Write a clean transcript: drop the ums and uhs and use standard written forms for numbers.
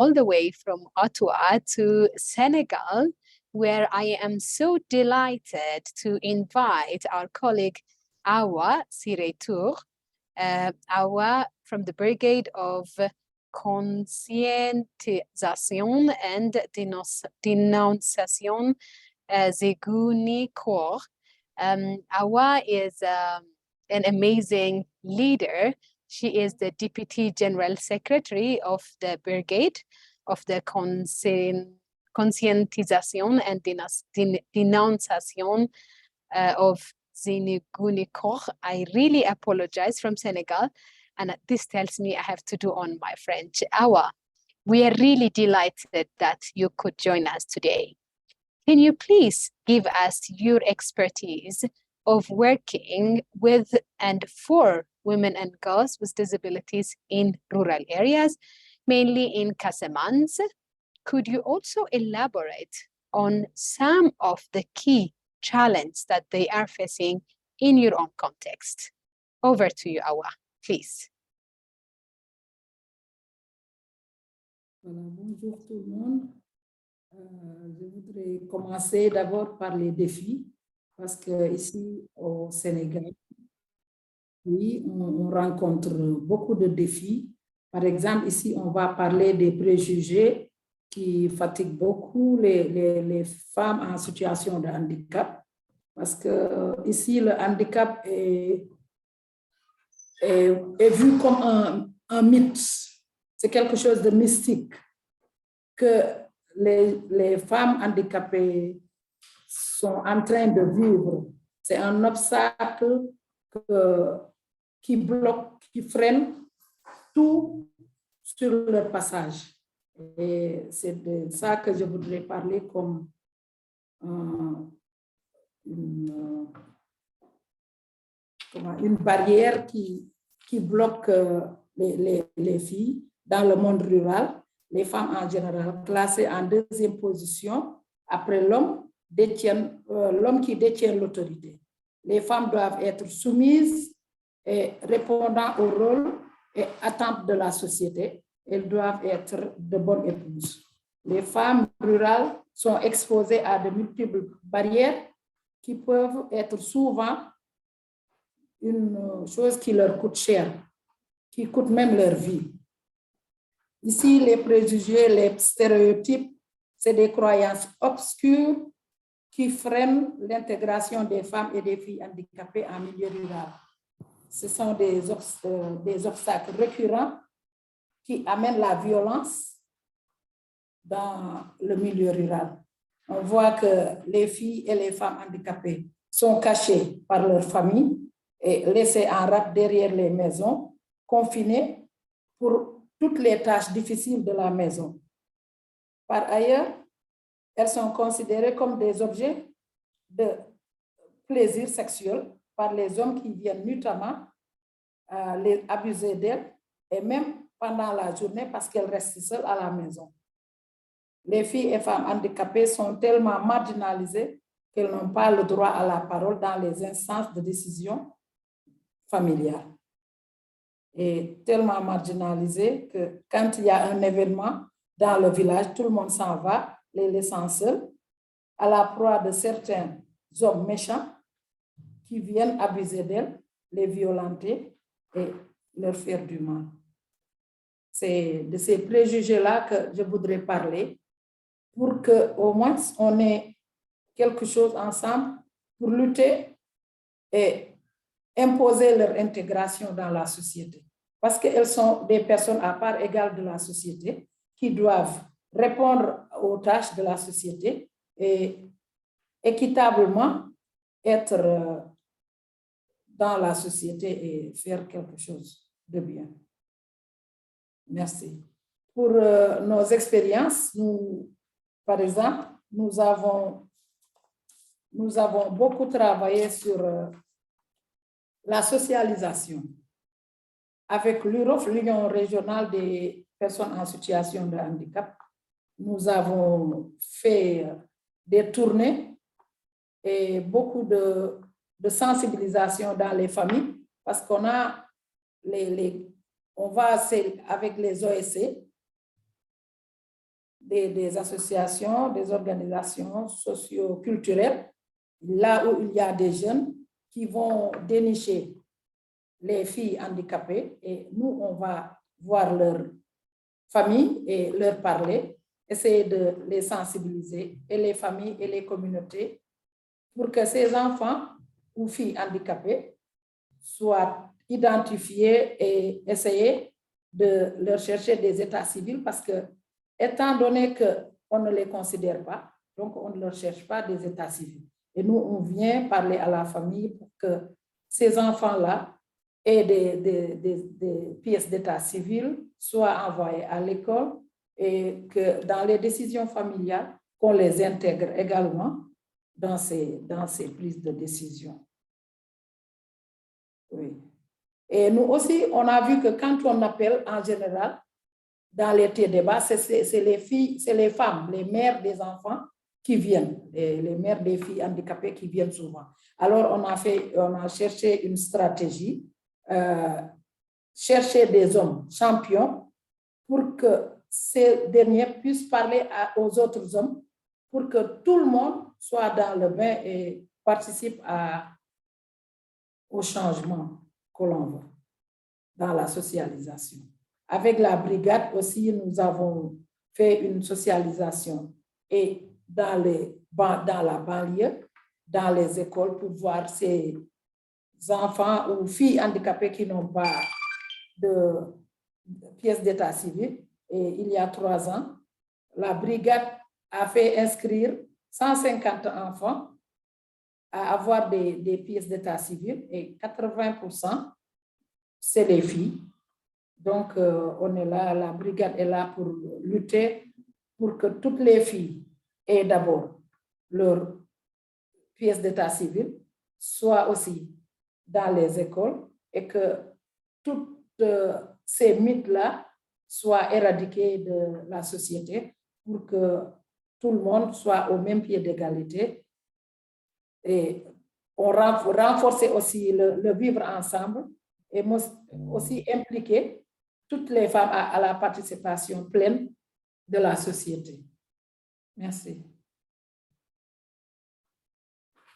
all the way from Ottawa to Senegal, where I am so delighted to invite our colleague Awa Siretour, Awa from the Brigade of Conscientisation and Dénonciation Zegouni Corps. Awa is an amazing leader. She is the Deputy General Secretary of the Brigade of the Conscientisation and Dénonciation of Zegouni Corps. I really apologize from Senegal, and this tells me I have to do on my French. Awa, we are really delighted that you could join us today. Can you please give us your expertise of working with and for women and girls with disabilities in rural areas, mainly in Casamance? Could you also elaborate on some of the key challenges that they are facing in your own context? Over to you, Awa, please. Voilà, bonjour tout le monde. Je voudrais commencer d'abord par les défis, parce qu'ici au Sénégal, oui, on rencontre beaucoup de défis. Par exemple, ici, on va parler des préjugés qui fatiguent beaucoup les femmes en situation de handicap, parce que ici, le handicap est vu comme un mythe. C'est quelque chose de mystique que les femmes handicapées sont en train de vivre. C'est un obstacle qui bloque, qui freine tout sur leur passage. Et c'est de ça que je voudrais parler comme une barrière qui bloque les filles dans le monde rural, les femmes en général, classées en deuxième position après l'homme qui détient l'autorité. Les femmes doivent être soumises et répondant au rôle et attentes de la société. Elles doivent être de bonnes épouses. Les femmes rurales sont exposées à de multiples barrières qui peuvent être souvent une chose qui leur coûte cher, qui coûte même leur vie. Ici, les préjugés, les stéréotypes, c'est des croyances obscures qui freinent l'intégration des femmes et des filles handicapées en milieu rural. Ce sont des obstacles récurrents qui amènent la violence dans le milieu rural. On voit que les filles et les femmes handicapées sont cachées par leur famille et laissées en rade derrière les maisons, confinées pour toutes les tâches difficiles de la maison. Par ailleurs, elles sont considérées comme des objets de plaisir sexuel par les hommes qui viennent notamment les abuser d'elles et même pendant la journée parce qu'elles restent seules à la maison. Les filles et femmes handicapées sont tellement marginalisées qu'elles n'ont pas le droit à la parole dans les instances de décision familiale. Et tellement marginalisées que quand il y a un événement dans le village, tout le monde s'en va, les laissant seuls, à la proie de certains hommes méchants qui viennent abuser d'elles, les violenter et leur faire du mal. C'est de ces préjugés-là que je voudrais parler pour qu'au moins on ait quelque chose ensemble pour lutter et imposer leur intégration dans la société. Parce qu'elles sont des personnes à part égale de la société qui doivent répondre aux tâches de la société et équitablement être dans la société et faire quelque chose de bien. Merci. Pour nos expériences, nous, par exemple, nous avons beaucoup travaillé sur la socialisation. Avec l'UROF, l'Union régionale des personnes en situation de handicap, nous avons fait des tournées et beaucoup de sensibilisation dans les familles parce qu'on a on va avec les OSC des associations, des organisations socio-culturelles, là où il y a des jeunes qui vont dénicher les filles handicapées et nous, on va voir leur famille et leur parler, essayer de les sensibiliser, et les familles et les communautés, pour que ces enfants ou filles handicapées soient identifiés et essayer de leur chercher des états civils parce que, étant donné qu'on ne les considère pas, donc on ne leur cherche pas des états civils. Et nous, on vient parler à la famille pour que ces enfants-là aient des pièces d'état civil, soient envoyés à l'école et que dans les décisions familiales, qu'on les intègre également dans ces prises de décision. Oui. Et nous aussi, on a vu que quand on appelle en général, dans les débats, c'est les filles, c'est les femmes, les mères des enfants qui viennent, les mères des filles handicapées qui viennent souvent. Alors, on a cherché une stratégie, chercher des hommes champions pour que ces derniers puissent parler aux autres hommes, pour que tout le monde soit dans le bain et participe au changement que l'on veut dans la socialisation. Avec la brigade aussi, nous avons fait une socialisation et dans la banlieue, dans les écoles, pour voir ces enfants ou filles handicapées qui n'ont pas de pièces d'état civil. Et il y a 3 ans, la brigade a fait inscrire 150 enfants à avoir des pièces d'état civil et 80%, c'est les filles. Donc, on est là, la brigade est là pour lutter pour que toutes les filles aient d'abord leur pièce d'état civil, soit aussi dans les écoles et que toutes ces mythes-là soient éradiqués de la société pour que tout le monde soit au même pied d'égalité. Et on renforcer aussi le vivre ensemble et aussi impliquer toutes les femmes à la participation pleine de la société. Merci.